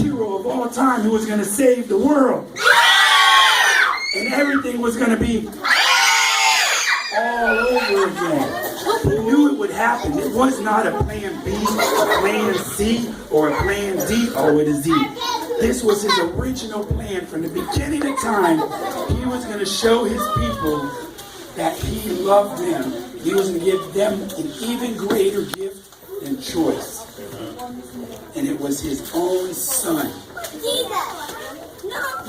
hero of all time who was going to save the world. And everything was going to be all over again. He knew it would happen. It was not a plan B, a plan C, or a plan D, or with a Z. This was his original plan from the beginning of time. He was going to show his people that he loved them. He was going to give them an even greater gift than choice. And it was his own son.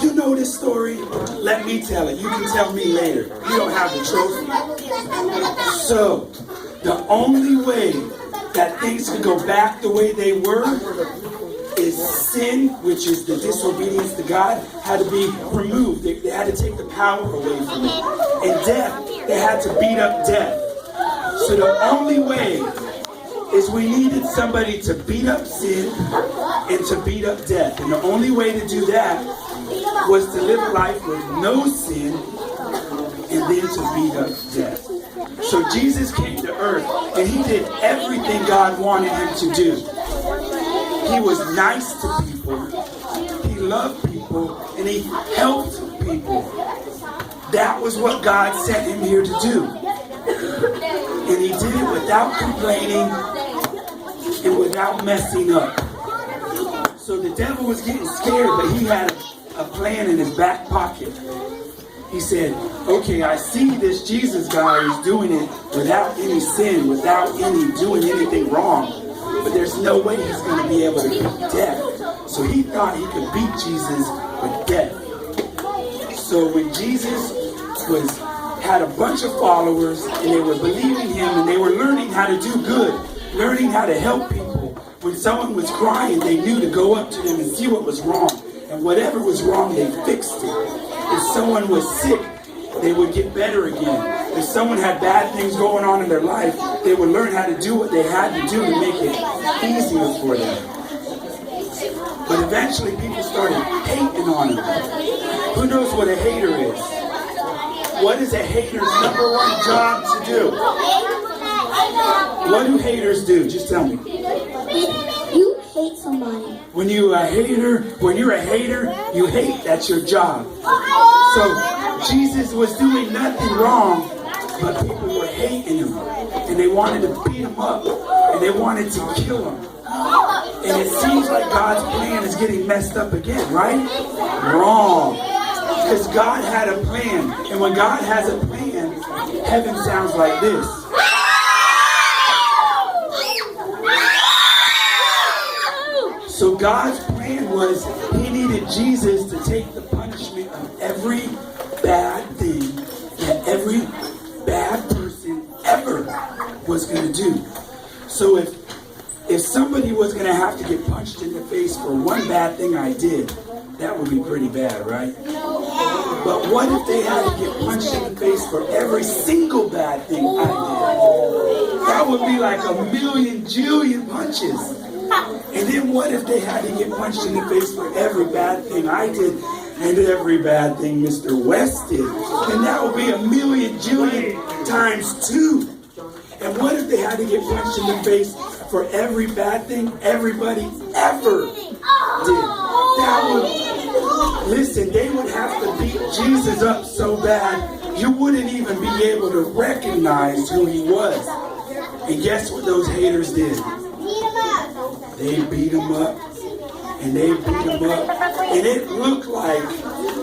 You know this story? Let me tell it. You can tell me later. You don't have the trophy. So, the only way that things could go back the way they were is sin, which is the disobedience to God, had to be removed. They had to take the power away from it. And death, they had to beat up death. So the only way is we needed somebody to beat up sin and to beat up death. And the only way to do that was to live a life with no sin and then to beat up death. So Jesus came to earth and he did everything God wanted him to do. He was nice to people, he loved people, and he helped people. That was what God sent him here to do. And he did it without complaining and without messing up. So the devil was getting scared, but he had a plan in his back pocket. He said, okay, I see this Jesus guy is doing it without any sin, without doing anything wrong. But there's no way he's going to be able to beat death. So he thought he could beat Jesus with death. So when Jesus had a bunch of followers and they were believing him and they were learning how to do good, learning how to help people. When someone was crying, they knew to go up to them and see what was wrong. And whatever was wrong, they fixed it. If someone was sick, they would get better again. If someone had bad things going on in their life, they would learn how to do what they had to do to make it easier for them. But eventually people started hating on them. Who knows what a hater is? What is a hater's number one job to do? What do haters do? Just tell me. You hate somebody. When you're a hater, you hate. That's your job. So Jesus was doing nothing wrong, but people were hating him. And they wanted to beat him up. And they wanted to kill him. And it seems like God's plan is getting messed up again, right? Wrong. Because God had a plan. And when God has a plan, heaven sounds like this. So God's plan was he needed Jesus to take the punishment of every bad thing that every bad person ever was going to do. So if somebody was going to have to get punched in the face for one bad thing I did, that would be pretty bad, right? But what if they had to get punched in the face for every single bad thing I did? That would be like a million jillion punches. And then what if they had to get punched in the face for every bad thing I did and every bad thing Mr. West did? And that would be a million jillion times 2. And what if they had to get punched in the face for every bad thing everybody ever did? That would, listen, they would have to beat Jesus up so bad you wouldn't even be able to recognize who he was. And guess what those haters did? They beat him up, and they beat him up, and it looked like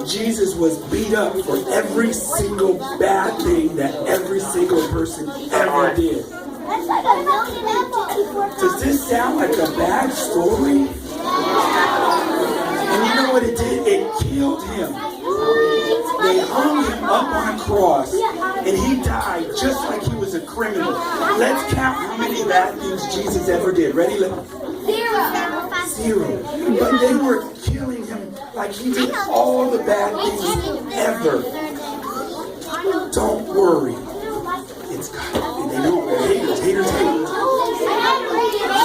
Jesus was beat up for every single bad thing that every single person ever did. Does this sound like a bad story? And you know what it did? It killed him. They hung him up on a cross, and he died just like he was a criminal. Let's count how many bad things Jesus ever did. Ready? Zero. But they were killing him like he did all the bad things ever. Don't worry. It's God. And they don't. Haters hate.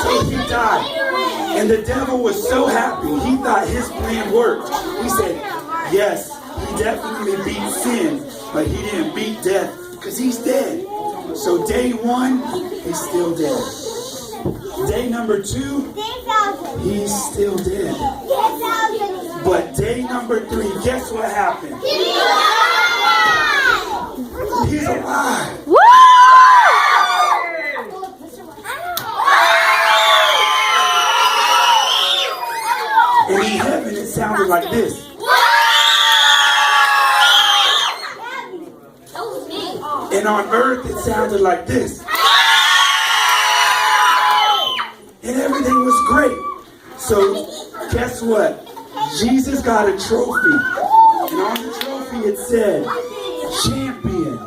So he died. And the devil was so happy. He thought his plan worked. He said, yes, he definitely beat sin, but he didn't beat death because he's dead. So day 1, he's still dead. Day number 2, he's still dead. But day number 3, guess what happened? He's alive. And in heaven, it sounded like this. And on earth, it sounded like this. And everything was great. So, guess what? Jesus got a trophy. And on the trophy, it said, champion.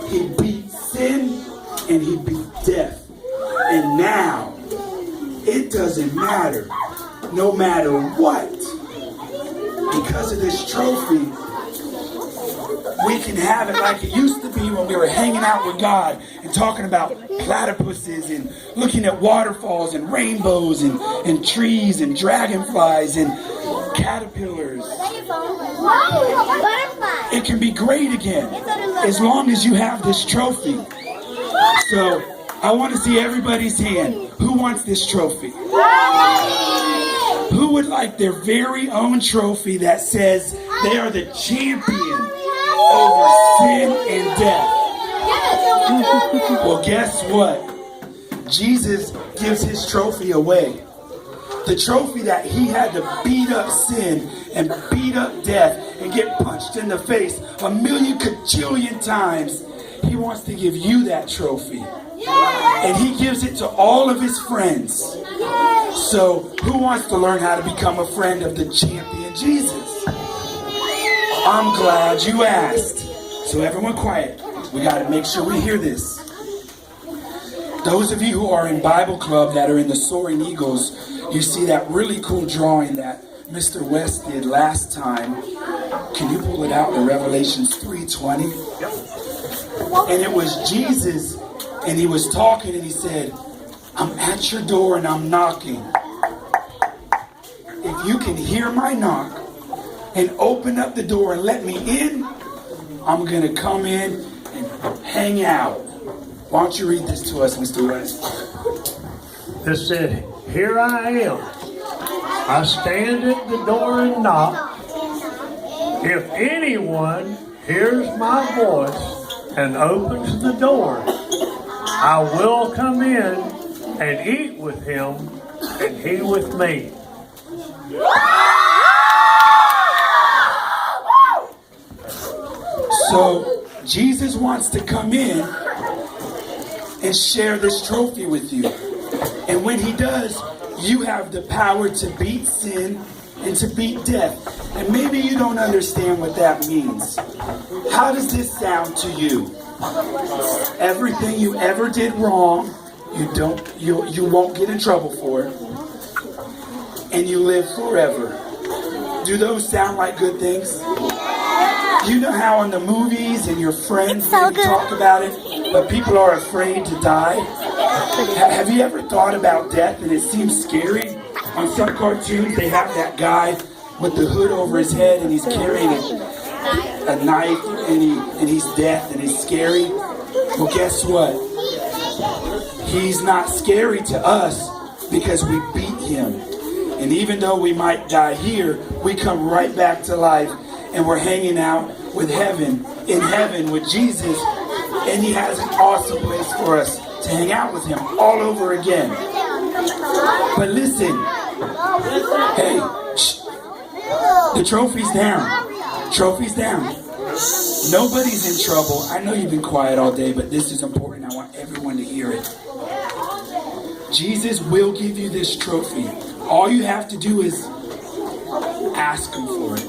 He beat sin and he beat death. And now, it doesn't matter. No matter what. Because of this trophy, we can have it like it used to be when we were hanging out with God and talking about platypuses and looking at waterfalls and rainbows and trees and dragonflies and caterpillars. It can be great again as long as you have this trophy. So I want to see everybody's hand. Who wants this trophy? Who would like their very own trophy that says they are the champion over sin and death? Well, guess what? Jesus gives his trophy away. The trophy that he had to beat up sin and beat up death and get punched in the face 1,000,000 kajillion times. He wants to give you that trophy. And he gives it to all of his friends. So, who wants to learn how to become a friend of the champion Jesus? I'm glad you asked. So everyone quiet. We got to make sure we hear this. Those of you who are in Bible Club that are in the Soaring Eagles, you see that really cool drawing that Mr. West did last time. Can you pull it out in Revelations 3:20? And it was Jesus, and he was talking, and he said, I'm at your door and I'm knocking. If you can hear my knock and open up the door and let me in, I'm going to come in and hang out. Why don't you read this to us, Mr. West? This said, here I am. I stand at the door and knock. If anyone hears my voice and opens the door, I will come in and eat with him and he with me. So Jesus wants to come in and share this trophy with you. And when he does, you have the power to beat sin and to beat death. And maybe you don't understand what that means. How does this sound to you? Everything you ever did wrong, you won't get in trouble for it. And you live forever. Do those sound like good things? You know how in the movies and your friends talk about it, but people are afraid to die? Have you ever thought about death and it seems scary? On some cartoons, they have that guy with the hood over his head and he's carrying a knife and he's death and he's scary. Well, guess what? He's not scary to us because we beat him. And even though we might die here, we come right back to life and we're hanging out with in heaven with Jesus, and he has an awesome place for us to hang out with him all over again. But listen, hey, shh, the trophy's down. Trophy's down. Nobody's in trouble. I know you've been quiet all day, but this is important. I want everyone to hear it. Jesus will give you this trophy. All you have to do is ask him for it.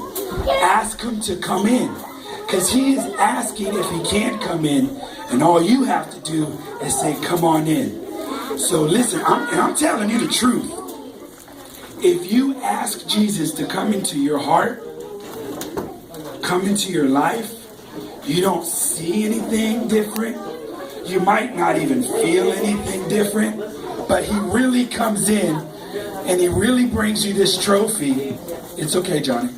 Ask him to come in. Because he is asking if he can't come in. And all you have to do is say, come on in. So listen, I'm telling you the truth. If you ask Jesus to come into your heart, come into your life, you don't see anything different. You might not even feel anything different. But he really comes in and he really brings you this trophy. It's okay, Johnny.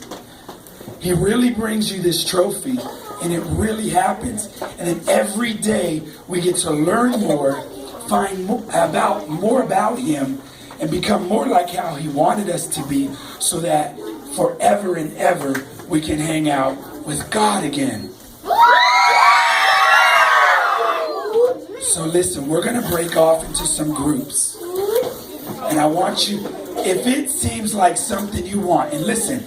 He really brings you this trophy, and it really happens. And then every day we get to learn more, find more about him, and become more like how he wanted us to be, so that forever and ever we can hang out with God again. So listen, we're going to break off into some groups. And I want you, if it seems like something you want, and listen,